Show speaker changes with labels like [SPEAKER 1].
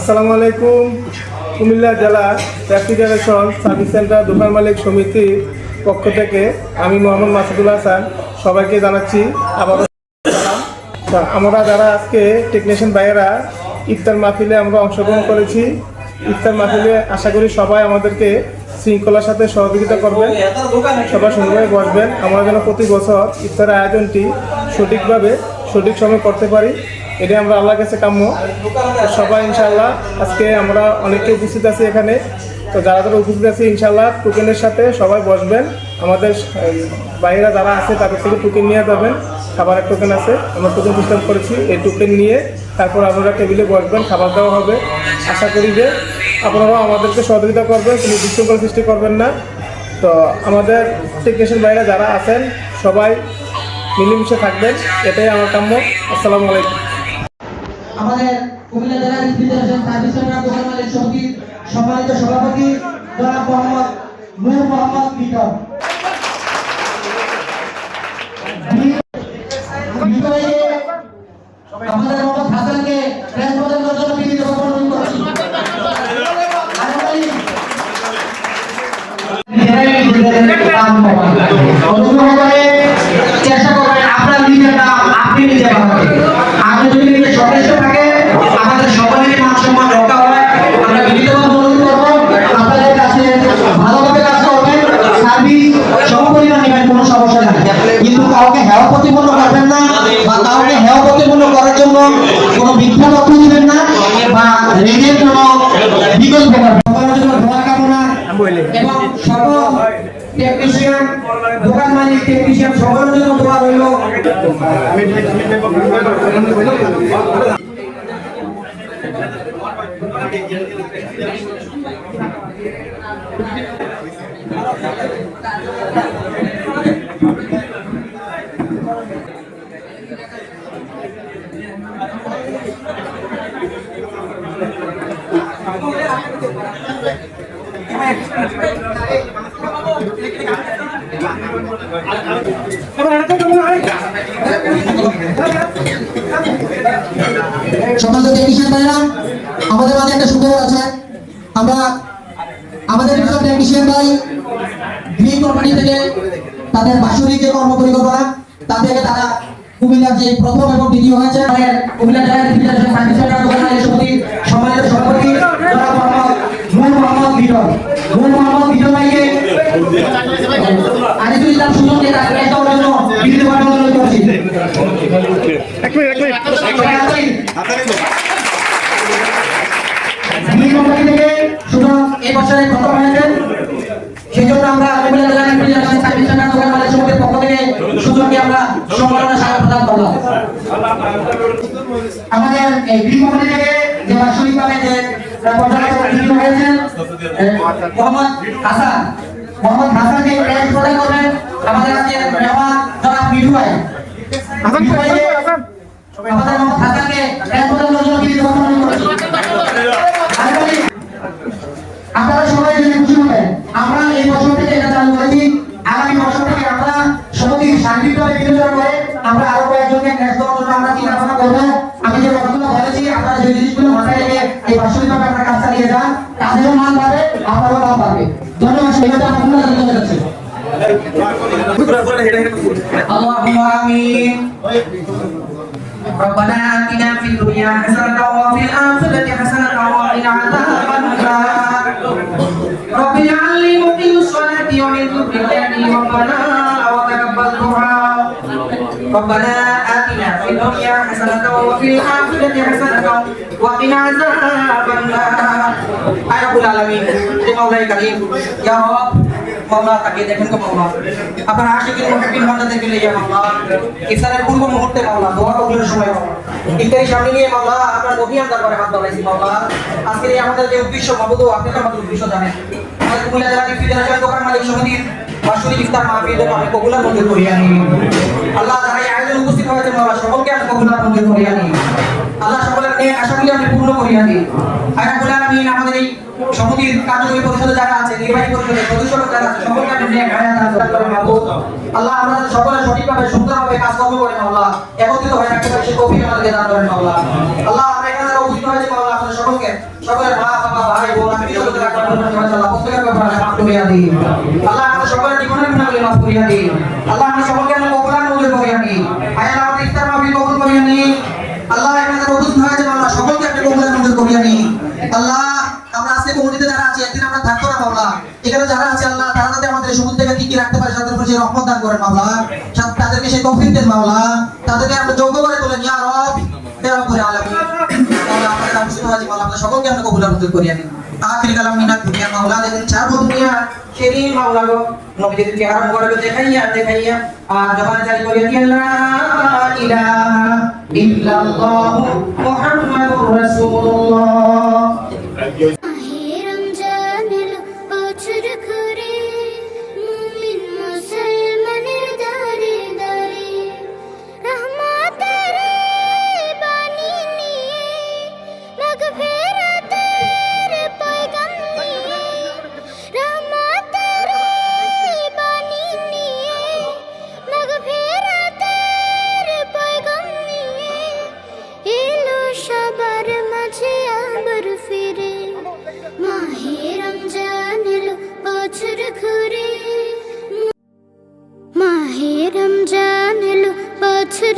[SPEAKER 1] আসসালামু আলাইকুম। কুমিল্লা জেলা রেফ্রিজারেশন সার্ভিস সেন্টার দোকান মালিক সমিতির পক্ষ থেকে আমি মোহাম্মদ মাসুদুল হাসান সবাইকে জানাচ্ছি আবারও সালাম। আমরা যারা আজকে টেকনিশিয়ান ভাইয়েরা ইফতার মাহফিলে আমরা অংশগ্রহণ করেছি, ইফতার মাহফিলে আশা করি সবাই আমাদেরকে শৃঙ্খলার সাথে সহযোগিতা করবেন, সবাই সুন্দরভাবে বসবেন। আমরা যেন প্রতি বছর ইফতারের আয়োজনটি সঠিকভাবে সঠিক সময় করতে পারি, এটা আমরা আল্লাহর কাছে কাম্য। সবাই ইনশাআল্লাহ আজকে আমরা অনেকে উপস্থিত আছি এখানে, তো যারা যারা উপস্থিত আছি ইনশাআল্লাহ টোকেনের সাথে সবাই বসবেন। আমাদের বাইরে যারা আছে তাদের থেকে টোকেন নিয়ে যাবেন, খাবারের টোকেন আছে, আমরা টোকেন সিস্টেম করেছি। এই টোকেন নিয়ে তারপর আপনারা টেবিলে বসবেন, খাবার দেওয়া হবে। আশা করি যে আপনারাও আমাদেরকে সহযোগিতা করবেন, কোনো বিশৃঙ্খলা সৃষ্টি করবেন না। তো আমাদের টেকনিশিয়ান ভাইরা যারা আছেন সবাই মিলেমিশে থাকবেন, এটাই আমার কাম্য। আসসালামু আলাইকুম।
[SPEAKER 2] আমাদের কুমিল্লা জেলা রেফ্রিজারেশন সার্ভিস সেন্টার দোকান মালিক সমিতির সম্মানিত সভাপতি জনাব মোহাম্মদ নূর মোহাম্মদ মিটন। আমাদের মোহাম্মদ হাসানকে প্রেস প্রদানের জন্য বিনীত অনুরোধ করছি। চেষ্টা করবেন আপনার নিজের নাম আপনি নিজে বানাতে। আপনি যদি নিজে সদস্য থাকে আমাদের সকলেরই মান সম্মান রক্ষা হয়। আমরা বিনীতভাবে অনুরোধ করবো আপনাদের কাছে ভালোভাবে কাজ করবেন, সার্ভিস সমপরিমাণ নেবেন, কোনো সমস্যা নাই, কিন্তু কাউকে হেয় প্রতিপন্ন করবেন না বা কাউকে হেয় প্রতিপন্ন করার জন্য কোনো মিথ্যা তথ্য দিবেন না বা রেগের কোনো বিকল্প করবেন। সবার জন্য দোয়া কামনা এবং সকল টেকনিশিয়ান দোকান মালিক টেকনিশিয়ান সকলের জন্য দোয়া রইল। সম্মানিত টেকনিশিয়ান ভাইরা, আমাদের মাঝে একটা সুখবর আছে। আমরা আমাদের কিছু টেকনিশিয়ান ভাই গ্রিন কোম্পানি থেকে তাদের বাৎসরিক যে কর্ম পরিকল্পনা তা থেকে তারা কুমিল্লার যে প্রথম এবং দ্বিতীয় হয়েছে, কুমিল্লা জেলা রেফ্রিজারেশন সার্ভিস সেন্টার দোকান মালিক সমিতির সম্মানিত সভাপতি জনাব মোহাম্মদ নূর মোহাম্মদ মিটন। নূর মোহাম্মদ মিটন ভাইকে আজিজুল ইসলাম সুজনকে তার প্রেস দেওয়ার জন্য বিনীত অনুরোধ করছি। এই বছরের প্রথম হয়েছেন, সেই জন্য আমরা কুমিল্লা জেলা রেফ্রিজারেশন সার্ভিস সেন্টার দোকান মালিক সমিতির পক্ষ থেকে সুজনকে আমরা সম্মাননা স্মারক প্রদান করলাম। আমাদের এই গ্রিন কোম্পানি থেকে যে বাৎসরিকভাবে যে পর্যালোচনা হয়েছেন মোহাম্মদ হাসান, মোহাম্মদ হাসানকে প্রেস প্রদান করবেন আমাদের আজকের মেহমান জনাব মিঠু ভাই। আমাদের মোহাম্মদ হাসানকে প্রেস প্রদানের জন্য বিনীত অনুরোধ করছি। আপনারা সবাই যদি খুশি হবেন, আমরা এই বছর থেকে এটা চালু করেছি, আগামী বছর থেকে আমরা সমিতির সার্বিকভাবে বিবেচনা করে আমরা আরো কয়েকজনকে প্রেস দেওয়ার জন্য আমরা চিন্তা ভাবনা করবো। আমি যে কথাগুলো বলেছি আপনারা যে জিনিসগুলো মাথায় রেখে এই বাৎসরিকভাবে আপনারা কাজ চালিয়ে যান, তাদেরও মান পাবে, আপনারও মান পাবে। ধন্যবাদ। সেইভাবে আপনারা ধন্যবাদ যাচ্ছে। আল্লাহুম্মা আমিন। ربنا آتنا في الدنيا حسنة وفي الآخرة حسنة وقنا عذاب النار. رب اجعلني مقيم الصلاة ومن ذريتي ربنا وتقبل دعاء. ربنا آتنا في الدنيا حسنة وفي الآخرة حسنة وقنا عذاب النار. يا رب العالمين يا مولاي كريم يا رب মাওলা তাকে দেখেন তো মাওলা, আপনার আশিকিন মুহিবিন বান্দাদেরকে নিয়ে মাওলা ইফতারের পূর্ব মুহূর্তে মাওলা দোয়া কবুলের সময় মাওলা ইফতারি সামনে নিয়ে মাওলা আপনার মহিয়ান দরবারে হাত বাড়াইছি মাওলা। আজকে আমাদের যে উদ্দেশ্য মাবুদ আপনি তো আমাদের উদ্দেশ্য জানেন। আমাদের কুমিল্লা জেলা রেফ্রিজারেশন দোকান মালিক সমিতির বাৎসরিক ইফতার মাহফিলের আমি কবুলার মঞ্জুর করিয়ে আনি আল্লাহ। যারা এই আয়োজনে উপস্থিত হয়েছে মাওলা সকলকে আমি কবুলার মঞ্জুর করিয়ে আনি আল্লাহ। সকলের নেক আশাগুলি আমি পূর্ণ করিয়ে আনি। আর আমিন। আমাদের এই সমিতির কার্যকরী পরিষদে যারা আছে, নির্বাহী পরিষদের সদস্যরা যারা আছে, সকলকে আপনি নেক হায়াত দান করেন মাবুদ। আল্লাহ আমরা সকলে সঠিকভাবে সুন্দরভাবে কাজকর্ম করেন আল্লাহ, একত্রিত হয়ে থাকতে পারি সে তৌফিক আমাদেরকে দান করেন আল্লাহ। আল্লাহ আমরা এখানে যারা উপস্থিত হয়েছে আল্লাহ আপনাদের সকলকে সকলের মা বাবা ভাই বোন আত্মীয় স্বজন আল্লাহ প্রত্যেকের ব্যাপারে মাফ করিয়া দিন আল্লাহ আমাদের সকলের জীবনের গুনাহগুলি মাফ করিয়া দিন আল্লাহ আমরা সকলকে আমরা কবুলার মঞ্জুর করিয়া নিন আল্লাহ আমাদের ইফতার মাহফিল কবুল করিয়া নিন আল্লাহ আমাদের উপস্থিত হয়েছে আল্লাহ সকলকে আপনি কবুলার মঞ্জুর করিয়া নিন আল্লাহ আমরা আজকে কমিটিতে যারা আছি একদিন আমরা থাকবো না মাওলা এখানে যারা আছে আল্লাহ তারা যাতে আমাদের সমুদ্র থেকে টিকে রাখতে পারে তাদের উপর যে রহমত দান করেন মাওলা তাদেরকে সেই তৌফিক দেন মাওলা তাদেরকে আমরা যোগ্য করে তোলেন ইয়া রব ইয়া রব্বুল আলামিন আল্লাহ আমাদের আবিষ্কার হয়েছে মাওলা আমরা সকলকে আমরা কবুলার মঞ্জুর করিয়া নিন আখিরি কালাম মিনাত দুনিয়া মাওলা দেখেন চার দুনিয়া সেদিন মাওলা গো নবীদের চেহারা মুবারক দেখাইয়া আর জবানে জারি করিয়া দিয়েন লা ইলাহা ইল্লাল্লাহ মুহাম্মাদুর রাসূলুল্লাহ
[SPEAKER 3] रमजान लो बछर